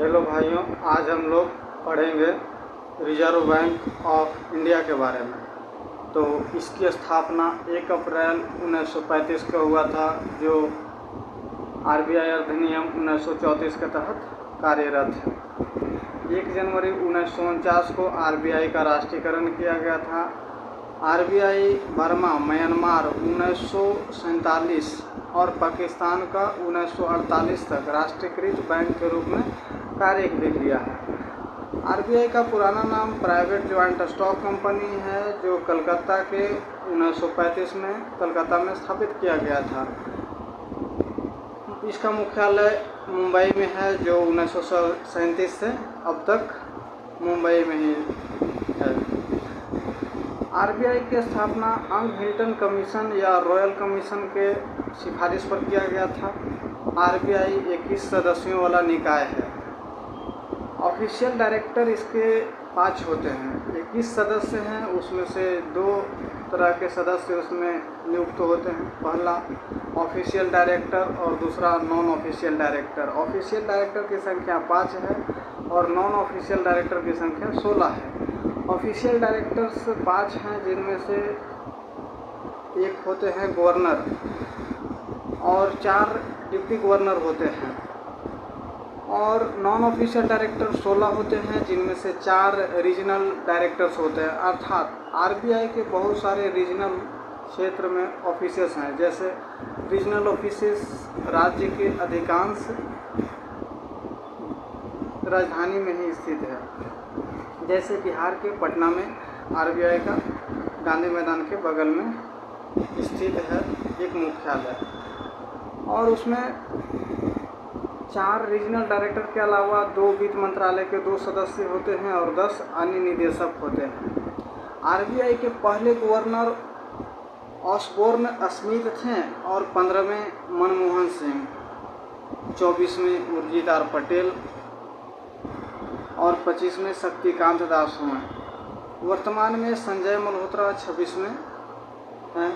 Hello भाइयों, आज हम लोग पढ़ेंगे रिजर्व बैंक ऑफ इंडिया के बारे में। तो इसकी स्थापना 1 अप्रैल 1935 को हुआ था, जो आरबीआई अधिनियम 1934 के तहत कार्यरत है। 1 जनवरी 1949 को आरबीआई का राष्ट्रीयकरण किया गया था। आरबीआई बर्मा, म्यांमार 1947 और पाकिस्तान का 1948 तक राष्ट्रीयकृत बैंक के रूप में कार्य भी किया है। आरबीआई का पुराना नाम प्राइवेट ज्वाइंट स्टॉक कंपनी है, जो कलकत्ता के 1935 में कलकत्ता में स्थापित किया गया था। इसका मुख्यालय मुंबई में है, जो 1937 से अब तक मुंबई में ही है। आरबीआई की स्थापना अंग हिल्टन कमीशन या रॉयल कमीशन के सिफारिश पर किया गया था। आरबीआई 21 सदस्यों वाला निकाय है। ऑफिशियल डायरेक्टर इसके 5 होते हैं। 21 सदस्य हैं, उसमें से 2 तरह के सदस्य उसमें नियुक्त होते हैं। पहला ऑफिशियल डायरेक्टर और दूसरा non official director. Official director की संख्या 5 है और नॉन ऑफिशियल डायरेक्टर की संख्या 16 है। ऑफिशियल डायरेक्टर्स 5 हैं, जिनमें से एक होते हैं गवर्नर और 4 डिप्टी गवर्नर होते हैं। और नॉन ऑफिशियल डायरेक्टर 16 होते हैं, जिनमें से 4 रीजनल डायरेक्टर्स होते हैं। अर्थात आरबीआई के बहुत सारे रीजनल क्षेत्र में ऑफिसेस हैं। जैसे रीजनल ऑफिसेस राज्य के अधिकांश राजधानी में ही स्थित है। जैसे बिहार के पटना में आरबीआई का गांधी मैदान के बगल में स्थित है एक मुख्यालय, और उसमें 4 रीजनल डायरेक्टर के अलावा 2 वित्त मंत्रालय के 2 सदस्य होते हैं और 10 अन्य निदेशक होते हैं। आरबीआई के पहले गवर्नर ऑसबोर्न स्मिथ थे और 15वें मनमोहन सिंह, 24वें उर्जित पटेल और 25वें शक्तिकांत दास हुए। वर्तमान में संजय मल्होत्रा 26वें हैं।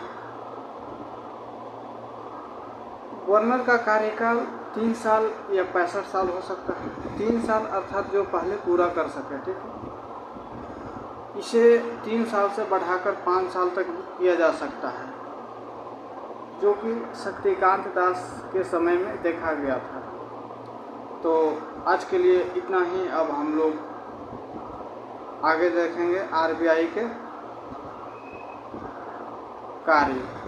गवर्नर का कार्यकाल 3 साल या 65 साल हो सकता है। 3 साल अर्थात जो पहले पूरा कर सके, ठीक है। इसे 3 साल से बढ़ाकर 5 साल तक किया जा सकता है, जो कि शक्तिकांत दास के समय में देखा गया था। तो आज के लिए इतना ही। अब हम लोग आगे देखेंगे आरबीआई के कार्य।